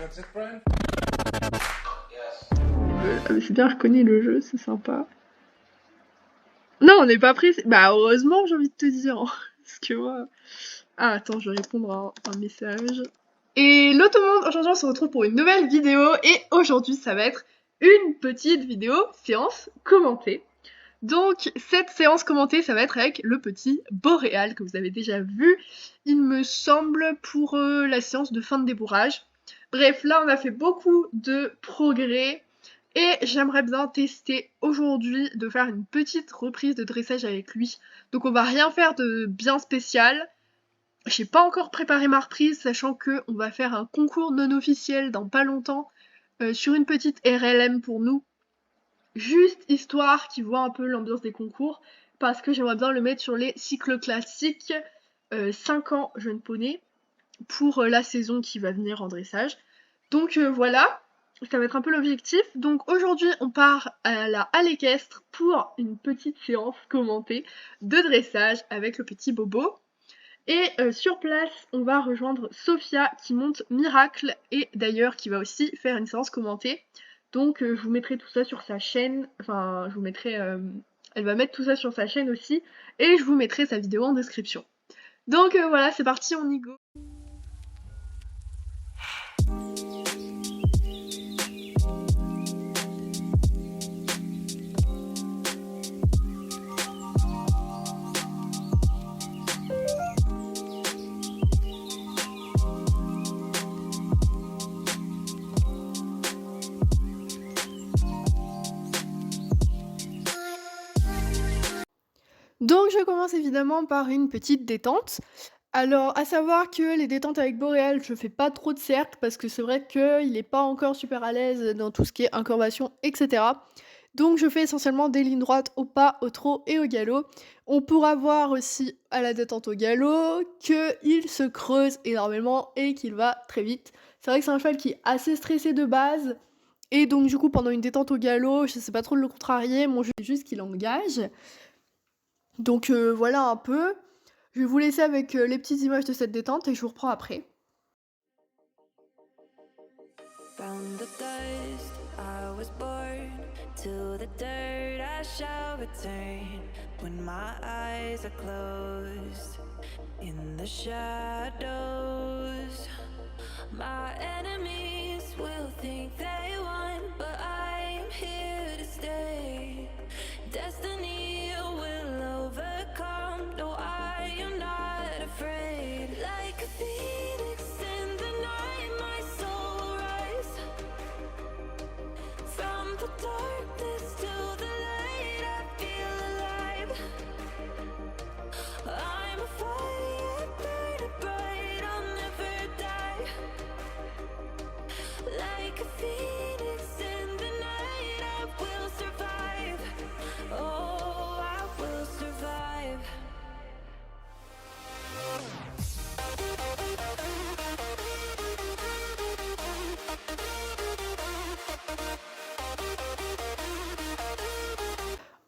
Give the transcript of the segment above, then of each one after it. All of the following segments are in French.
Ah mais c'est bien, je connais le jeu, c'est sympa. Non, on n'est pas pressé. Bah heureusement, j'ai envie de te dire. Parce que moi... Ah attends, je vais répondre à un message. Et hello tout le monde, aujourd'hui on se retrouve pour une nouvelle vidéo et aujourd'hui ça va être une petite vidéo séance commentée. Donc cette séance commentée ça va être avec le petit Boréal que vous avez déjà vu, il me semble, pour la séance de fin de débourrage. Bref, là on a fait beaucoup de progrès et j'aimerais bien tester aujourd'hui de faire une petite reprise de dressage avec lui. Donc on va rien faire de bien spécial. J'ai pas encore préparé ma reprise, sachant que on va faire un concours non officiel dans pas longtemps sur une petite RLM pour nous, juste histoire qu'ils voient un peu l'ambiance des concours, parce que j'aimerais bien le mettre sur les cycles classiques 5 ans jeune poney pour la saison qui va venir en dressage. Donc voilà, ça va être un peu l'objectif. Donc aujourd'hui on part à la halle équestre pour une petite séance commentée de dressage avec le petit Bobo. Et sur place, on va rejoindre Sophia qui monte Miracle et d'ailleurs qui va aussi faire une séance commentée. Donc je vous mettrai tout ça sur sa chaîne, enfin je vous mettrai, elle va mettre tout ça sur sa chaîne aussi et je vous mettrai sa vidéo en description. Donc voilà, c'est parti, on y go. Donc je commence évidemment par une petite détente. Alors, à savoir que les détentes avec Boréal, je fais pas trop de cercles parce que c'est vrai qu'il est pas encore super à l'aise dans tout ce qui est incurvation, etc. Donc je fais essentiellement des lignes droites au pas, au trot et au galop. On pourra voir aussi à la détente au galop qu'il se creuse énormément et qu'il va très vite. C'est vrai que c'est un cheval qui est assez stressé de base. Et donc du coup pendant une détente au galop, je sais pas trop de le contrarier, mon jeu c'est juste qu'il engage. Donc voilà un peu. Je vais vous laisser avec les petites images de cette détente et je vous reprends après. From the dust I was born, to the dirt I shall return. When my eyes are closed, in the shadows, my enemies will think they won, but I am here to stay. Destiny will overcome, no I am not afraid. Like a phoenix in the night, my soul will rise. From the darkness to the light, I feel alive. I'm a fire, burning bright, I'll never die. Like a phoenix in the night, I will survive. Oh, I will survive.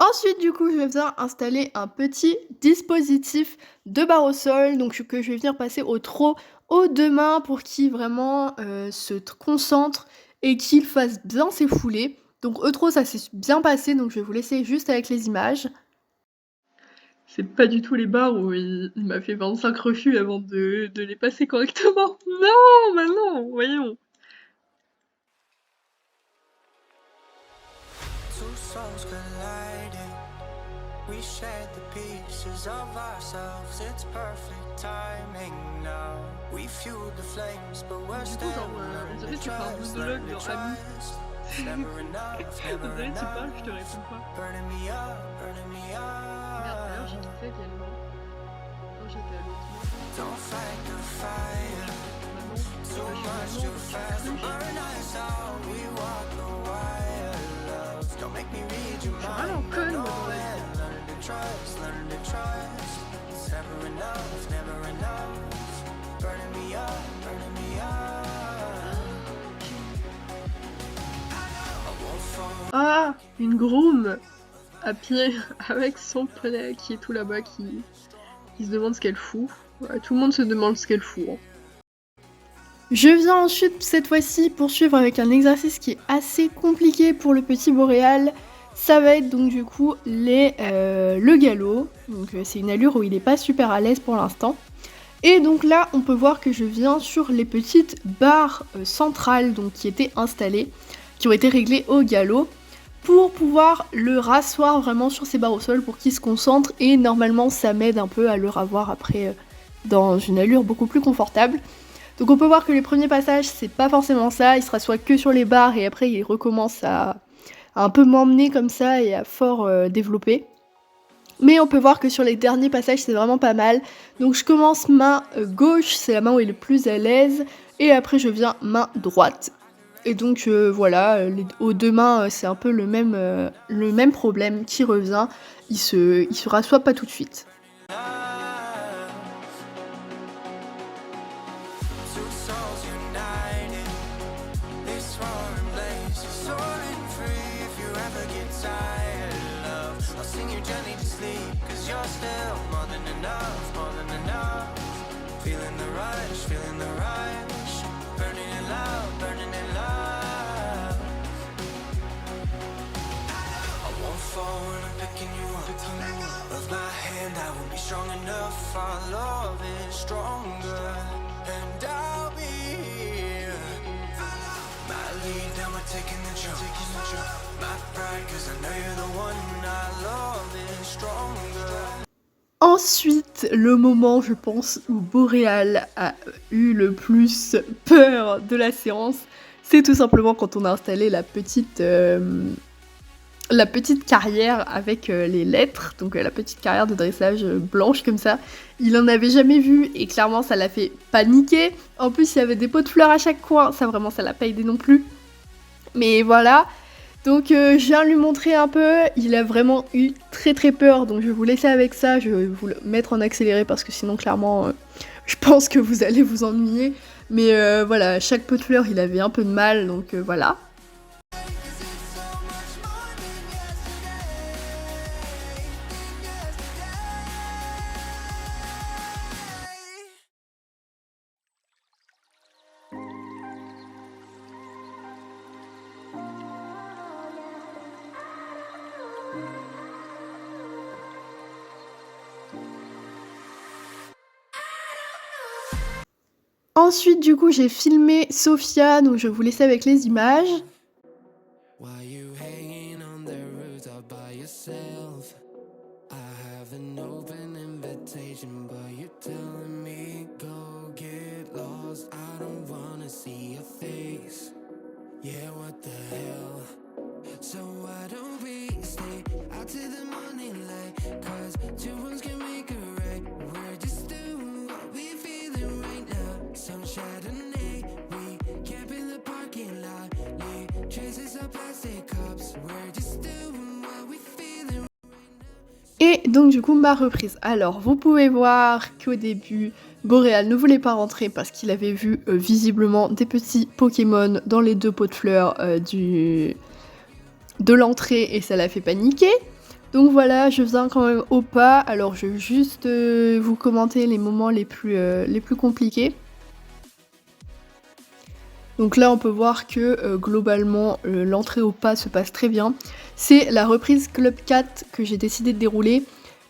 Ensuite, du coup, je vais venir installer un petit dispositif de barre au sol, donc que je vais venir passer au trot aux deux mains pour qu'il vraiment se concentre et qu'il fasse bien ses foulées. Donc au trot, ça s'est bien passé, donc je vais vous laisser juste avec les images. C'est pas du tout les barres où il m'a fait 25 refus avant de les passer correctement. Non, bah non, voyons. We shared the pieces of ourselves, it's perfect timing now. We fueled the flames, but we're still learning to trust, learning to trust. Never enough, never enough. Burning me up, burning me up. Don't fight the fire, too much too fast to burn us out. We walk the wire, love. Don't make me read your mind. Trust, learn to trust. It's never enough, never enough. Burning me up, burning me up. Ah, une groom à pied avec son poney qui est tout là-bas, qui se demande ce qu'elle fout. Ouais, tout le monde se demande ce qu'elle fout. Hein. Je viens ensuite, cette fois-ci, poursuivre avec un exercice qui est assez compliqué pour le petit boréal. Ça va être donc du coup le galop. Donc c'est une allure où il n'est pas super à l'aise pour l'instant. Et donc là, on peut voir que je viens sur les petites barres centrales donc, qui étaient installées, qui ont été réglées au galop, pour pouvoir le rasseoir vraiment sur ses barres au sol pour qu'il se concentre. Et normalement, ça m'aide un peu à le ravoir après dans une allure beaucoup plus confortable. Donc on peut voir que les premiers passages, c'est pas forcément ça, il se rassoit que sur les barres et après il recommence à un peu m'emmener comme ça et à fort développer. Mais on peut voir que sur les derniers passages, c'est vraiment pas mal. Donc je commence main gauche, c'est la main où il est le plus à l'aise, et après je viens main droite. Et donc voilà, aux deux mains, c'est un peu le même problème qui revient, il se rassoit pas tout de suite. Ensuite, le moment, je pense, où Boréal a eu le plus peur de la séance, c'est tout simplement quand on a installé la petite carrière avec les lettres, donc la petite carrière de dressage blanche comme ça. Il en avait jamais vu et clairement ça l'a fait paniquer. En plus, il y avait des pots de fleurs à chaque coin, ça vraiment ça l'a pas aidé non plus. Mais voilà. Donc je viens lui montrer un peu, il a vraiment eu très très peur, donc je vais vous laisser avec ça, je vais vous le mettre en accéléré parce que sinon clairement je pense que vous allez vous ennuyer. Mais voilà, chaque pot de fleurs il avait un peu de mal, donc voilà. Ensuite, du coup, j'ai filmé Sophia, donc je vais vous laisser avec les images. Et donc du coup ma reprise. Alors vous pouvez voir qu'au début Boréal ne voulait pas rentrer parce qu'il avait vu visiblement des petits Pokémon dans les deux pots de fleurs de l'entrée et ça l'a fait paniquer. Donc voilà, je viens quand même au pas. Alors je vais juste vous commenter les moments les plus compliqués. Donc là, on peut voir que globalement, l'entrée au pas se passe très bien. C'est la reprise Club 4 que j'ai décidé de dérouler.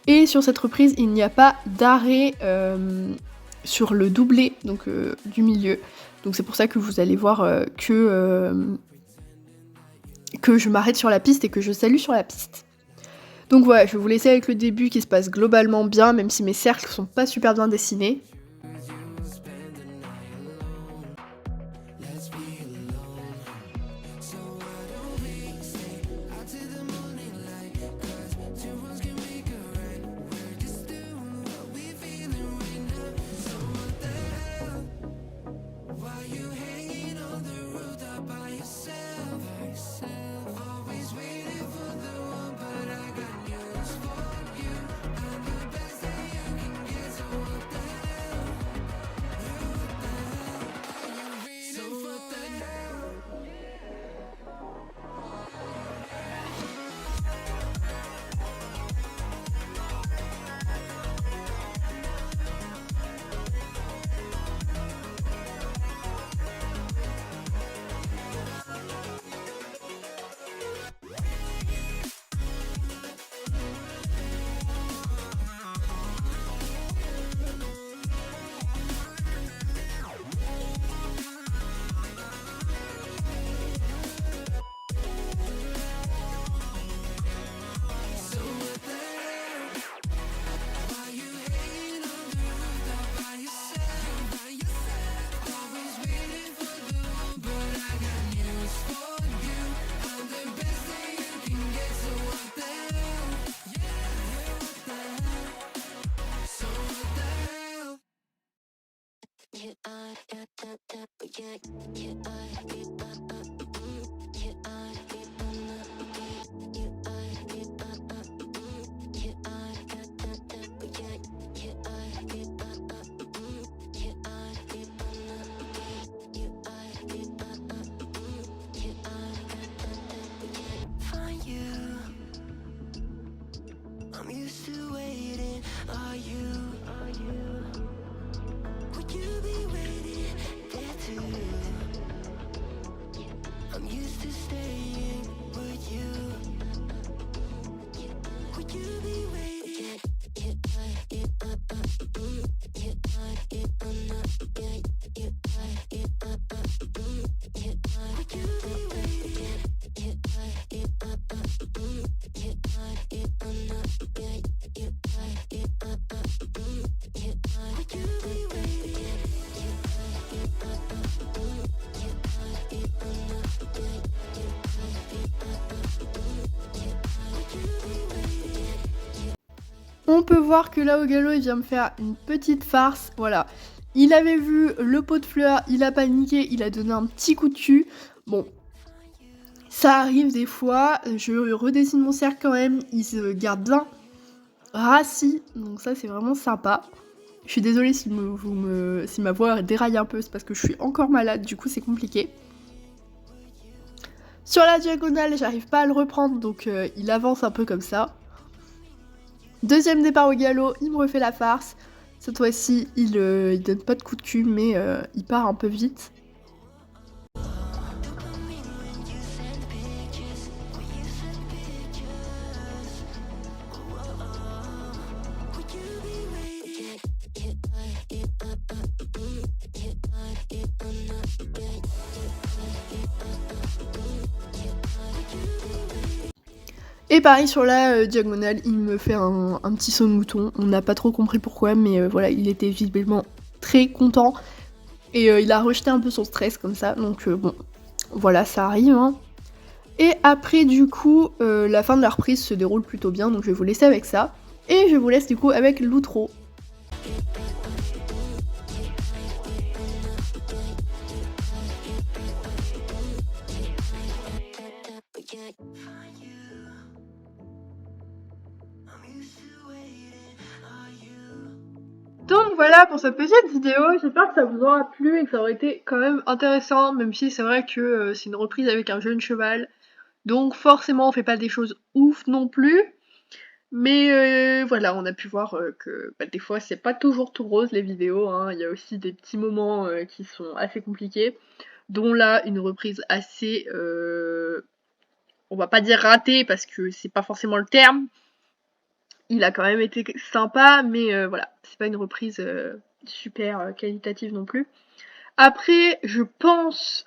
Et sur cette reprise, il n'y a pas d'arrêt sur le doublé donc, du milieu. Donc c'est pour ça que vous allez voir que je m'arrête sur la piste et que je salue sur la piste. Donc voilà, je vais vous laisser avec le début qui se passe globalement bien, même si mes cercles sont pas super bien dessinés. On peut voir que là au galop il vient me faire une petite farce, voilà. Il avait vu le pot de fleurs, il a paniqué, il a donné un petit coup de cul. Bon, ça arrive des fois, je redessine mon cercle quand même, il se garde bien rassis, donc ça c'est vraiment sympa. Je suis désolée si ma voix déraille un peu, c'est parce que je suis encore malade, du coup c'est compliqué. Sur la diagonale, j'arrive pas à le reprendre, donc il avance un peu comme ça. Deuxième départ au galop, il me refait la farce. Cette fois-ci, il donne pas de coup de cul, mais il part un peu vite. Et pareil sur la diagonale, il me fait un petit saut de mouton. On n'a pas trop compris pourquoi, mais voilà, il était visiblement très content. Et il a rejeté un peu son stress comme ça, donc bon, voilà, ça arrive. Hein. Et après du coup, la fin de la reprise se déroule plutôt bien, donc je vais vous laisser avec ça. Et je vous laisse du coup avec l'outro. Donc voilà pour cette petite vidéo, j'espère que ça vous aura plu et que ça aurait été quand même intéressant, même si c'est vrai que c'est une reprise avec un jeune cheval, donc forcément on fait pas des choses ouf non plus, mais voilà, on a pu voir que des fois c'est pas toujours tout rose les vidéos, hein. Il y a aussi des petits moments qui sont assez compliqués, dont là une reprise assez, on va pas dire ratée parce que c'est pas forcément le terme, il a quand même été sympa, mais voilà, c'est pas une reprise super qualitative non plus. Après, je pense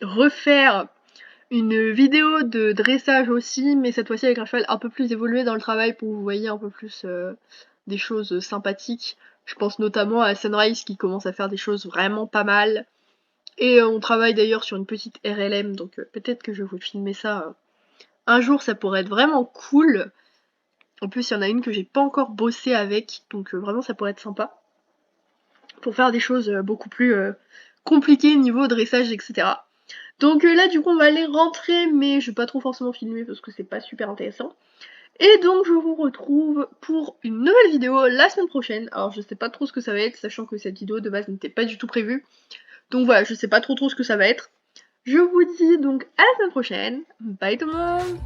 refaire une vidéo de dressage aussi, mais cette fois-ci avec un cheval un peu plus évolué dans le travail pour que vous voyez un peu plus des choses sympathiques. Je pense notamment à Sunrise qui commence à faire des choses vraiment pas mal. Et on travaille d'ailleurs sur une petite RLM, donc peut-être que je vais vous filmer ça un jour, ça pourrait être vraiment cool. En plus, il y en a une que j'ai pas encore bossé avec, donc vraiment ça pourrait être sympa. Pour faire des choses beaucoup plus compliquées niveau dressage, etc. Donc là, du coup, on va aller rentrer, mais je vais pas trop forcément filmer parce que c'est pas super intéressant. Et donc, je vous retrouve pour une nouvelle vidéo la semaine prochaine. Alors, je sais pas trop ce que ça va être, sachant que cette vidéo de base n'était pas du tout prévue. Donc voilà, je sais pas trop ce que ça va être. Je vous dis donc à la semaine prochaine. Bye tout le monde!